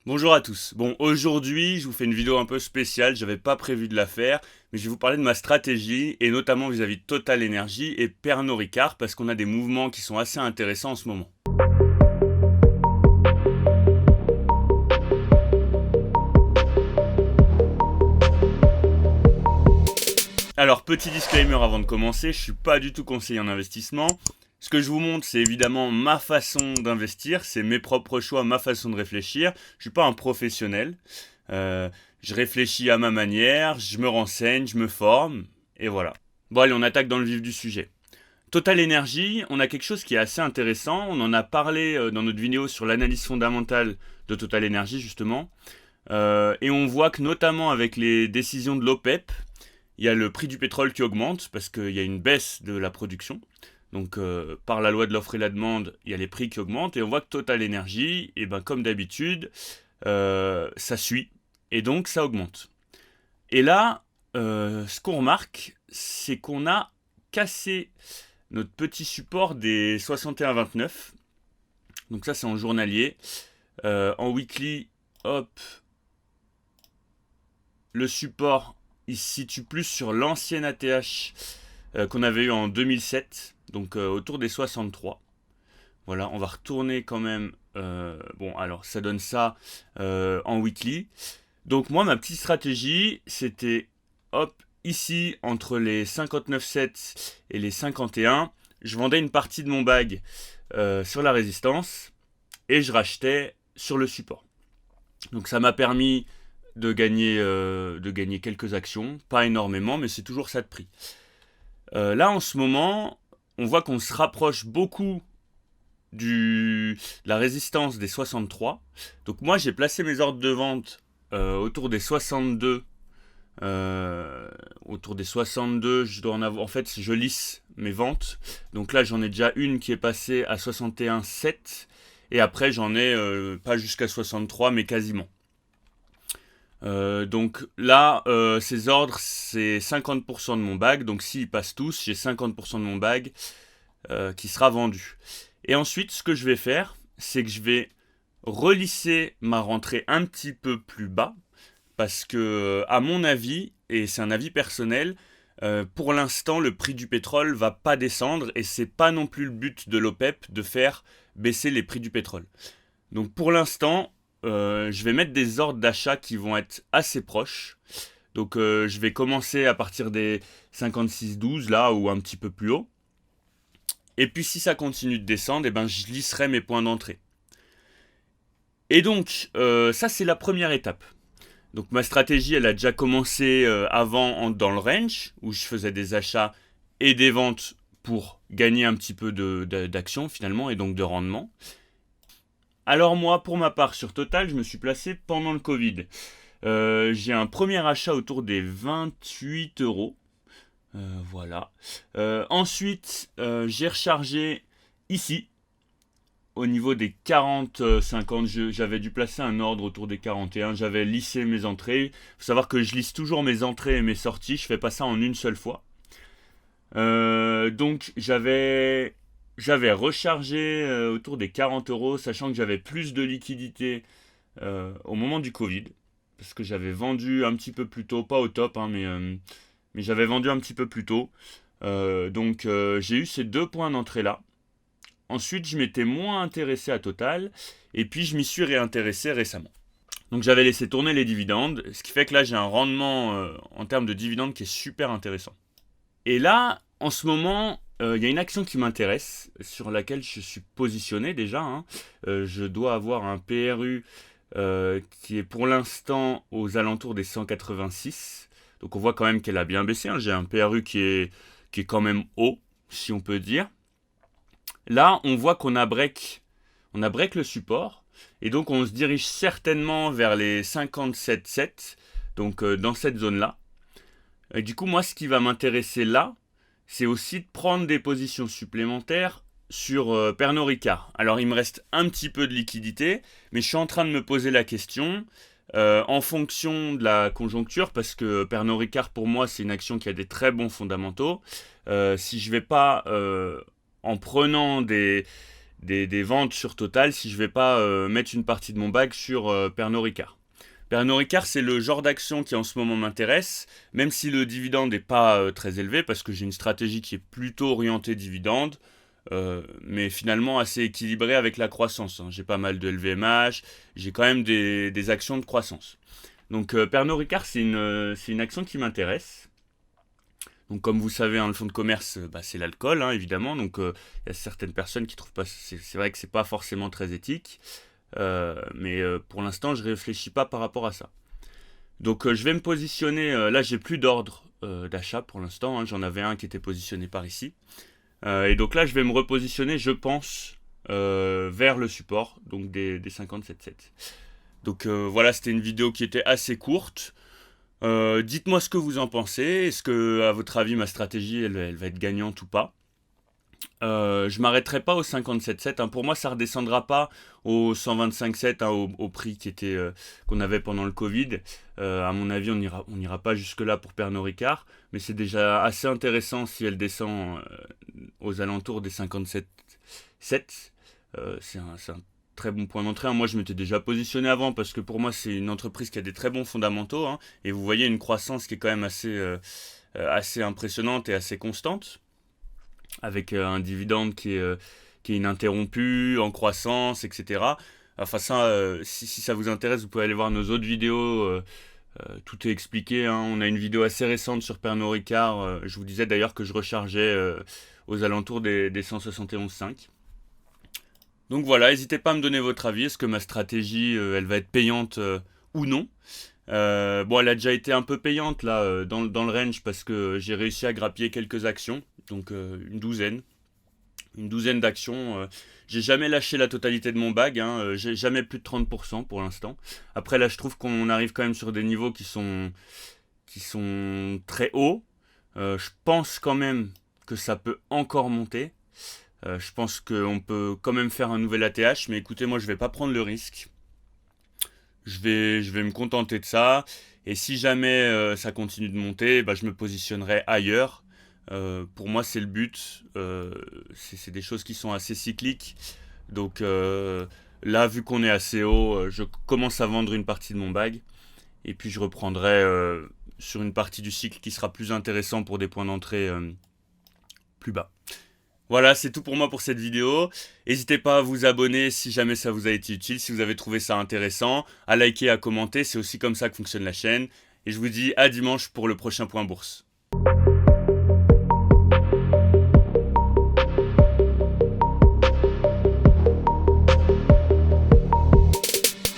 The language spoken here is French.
Bonjour à tous. Bon, aujourd'hui, je vous fais une vidéo un peu spéciale, j'avais pas prévu de la faire, mais je vais vous parler de ma stratégie, et notamment vis-à-vis de Total Energy et Pernod Ricard, parce qu'on a des mouvements qui sont assez intéressants en ce moment. Alors, petit disclaimer avant de commencer, je suis pas du tout conseiller en investissement. Ce que je vous montre, c'est évidemment ma façon d'investir, c'est mes propres choix, ma façon de réfléchir. Je suis pas un professionnel. Euh, je réfléchis à ma manière, je me renseigne, je me forme, et voilà. Bon, allez, on attaque dans le vif du sujet. Total Energy, on a quelque chose qui est assez intéressant. On en a parlé dans notre vidéo sur l'analyse fondamentale de Total Energy, justement. Et on voit que notamment avec les décisions de l'OPEP, il y a le prix du pétrole qui augmente parce qu'il y a une baisse de la production. Donc par la loi de l'offre et la demande, il y a les prix qui augmentent et on voit que Total Energy, et ben, comme d'habitude, ça suit et donc ça augmente. Et là, ce qu'on remarque, c'est qu'on a cassé notre petit support des 61,29. Donc ça c'est en journalier. En weekly, hop, le support il se situe plus sur l'ancienne ATH qu'on avait eu en 2007, donc autour des 63. Voilà, on va retourner quand même. Bon, alors ça donne ça en weekly. Donc moi, ma petite stratégie, c'était hop, ici, entre les 59,7 et les 51, je vendais une partie de mon bag sur la résistance et je rachetais sur le support. Donc ça m'a permis de gagner quelques actions, pas énormément, mais c'est toujours ça de prix. Là, en ce moment, on voit qu'on se rapproche beaucoup de la résistance des 63. Donc moi, j'ai placé mes ordres de vente autour des 62. Autour des 62, je dois en avoir. En fait, je lisse mes ventes. Donc là, j'en ai déjà une qui est passée à 61,7. Et après, j'en ai pas jusqu'à 63, mais quasiment. Donc là, ces ordres, c'est 50% de mon bag. Donc s'ils passent tous, j'ai 50% de mon bag qui sera vendu. Et ensuite, ce que je vais faire, c'est que je vais relisser ma rentrée un petit peu plus bas. Parce que, à mon avis, et c'est un avis personnel, pour l'instant, le prix du pétrole va pas descendre. Et c'est pas non plus le but de l'OPEP de faire baisser les prix du pétrole. Donc pour l'instant, je vais mettre des ordres d'achat qui vont être assez proches. Donc je vais commencer à partir des 56,12 là ou un petit peu plus haut. Et puis si ça continue de descendre, eh ben, je lisserai mes points d'entrée. Et donc ça c'est la première étape. Donc ma stratégie elle a déjà commencé avant dans le range où je faisais des achats et des ventes pour gagner un petit peu d'action finalement et donc de rendement. Alors moi, pour ma part, sur Total, je me suis placé pendant le Covid. J'ai un premier achat autour des 28 euros. Voilà. Ensuite, j'ai rechargé ici, au niveau des 40-50. J'avais dû placer un ordre autour des 41. J'avais lissé mes entrées. Il faut savoir que je lisse toujours mes entrées et mes sorties. Je fais pas ça en une seule fois. Donc j'avais rechargé autour des 40 euros, sachant que j'avais plus de liquidité au moment du Covid, parce que j'avais vendu un petit peu plus tôt, pas au top, hein, mais j'avais vendu un petit peu plus tôt. Donc j'ai eu ces deux points d'entrée là. Ensuite, je m'étais moins intéressé à Total, et puis je m'y suis réintéressé récemment. Donc j'avais laissé tourner les dividendes, ce qui fait que là j'ai un rendement en termes de dividendes qui est super intéressant. Et là, en ce moment, il y a une action qui m'intéresse, sur laquelle je suis positionné déjà, hein. Je dois avoir un PRU qui est pour l'instant aux alentours des 186. Donc on voit quand même qu'elle a bien baissé, hein. J'ai un PRU qui est quand même haut, si on peut dire. Là, on voit on a break le support. Et donc on se dirige certainement vers les 57,7. Donc dans cette zone-là. Et du coup, moi, ce qui va m'intéresser là, c'est aussi de prendre des positions supplémentaires sur Pernod Ricard. Alors, il me reste un petit peu de liquidité, mais je suis en train de me poser la question en fonction de la conjoncture, parce que Pernod Ricard, pour moi, c'est une action qui a des très bons fondamentaux. Si je ne vais pas, en prenant des ventes sur Total si je vais pas mettre une partie de mon bag sur Pernod Ricard. Pernod Ricard, c'est le genre d'action qui en ce moment m'intéresse, même si le dividende n'est pas très élevé, parce que j'ai une stratégie qui est plutôt orientée dividende, mais finalement assez équilibrée avec la croissance, hein. J'ai pas mal de LVMH, j'ai quand même des actions de croissance. Donc Pernod Ricard, c'est une action qui m'intéresse. Donc comme vous savez, hein, le fonds de commerce, bah, c'est l'alcool, hein, évidemment. Donc il y a certaines personnes qui trouvent pas, c'est vrai que c'est pas forcément très éthique. Mais pour l'instant, je réfléchis pas par rapport à ça. Donc je vais me positionner, là j'ai plus d'ordre d'achat pour l'instant, hein. J'en avais un qui était positionné par ici. Et donc là je vais me repositionner, je pense, vers le support, donc des 57,7. Donc voilà, c'était une vidéo qui était assez courte. Dites-moi ce que vous en pensez. Est-ce que, à votre avis, ma stratégie, elle va être gagnante ou pas? Je m'arrêterai pas au 57,7, hein. Pour moi, ça redescendra pas au 125,7, hein, au prix qu'on avait pendant le Covid. À mon avis, on ira pas jusque là pour Pernod Ricard, mais c'est déjà assez intéressant si elle descend aux alentours des 57,7. C'est un très bon point d'entrée, hein. Moi, je m'étais déjà positionné avant parce que pour moi, c'est une entreprise qui a des très bons fondamentaux, hein. Et vous voyez une croissance qui est quand même assez impressionnante et assez constante, avec un dividende qui est ininterrompu, en croissance, etc. Enfin ça, si ça vous intéresse, vous pouvez aller voir nos autres vidéos. Tout est expliqué, hein. On a une vidéo assez récente sur Pernod Ricard. Je vous disais d'ailleurs que je rechargeais aux alentours des 171,5. Donc voilà, n'hésitez pas à me donner votre avis. Est-ce que ma stratégie, elle va être payante ou non? Bon, elle a déjà été un peu payante là dans le range parce que j'ai réussi à grappiller quelques actions, donc une douzaine d'actions. J'ai jamais lâché la totalité de mon bag, hein, j'ai jamais plus de 30% pour l'instant. Après là, je trouve qu'on arrive quand même sur des niveaux qui sont très hauts. Je pense quand même que ça peut encore monter. Je pense qu'on peut quand même faire un nouvel ATH, mais écoutez, moi je vais pas prendre le risque. Je vais me contenter de ça. Et si jamais ça continue de monter, bah, je me positionnerai ailleurs. Pour moi, c'est le but. C'est des choses qui sont assez cycliques. Donc là, vu qu'on est assez haut, je commence à vendre une partie de mon bag. Et puis je reprendrai sur une partie du cycle qui sera plus intéressant pour des points d'entrée plus bas. Voilà, c'est tout pour moi pour cette vidéo. N'hésitez pas à vous abonner si jamais ça vous a été utile, si vous avez trouvé ça intéressant, à liker, à commenter, c'est aussi comme ça que fonctionne la chaîne. Et je vous dis à dimanche pour le prochain point bourse.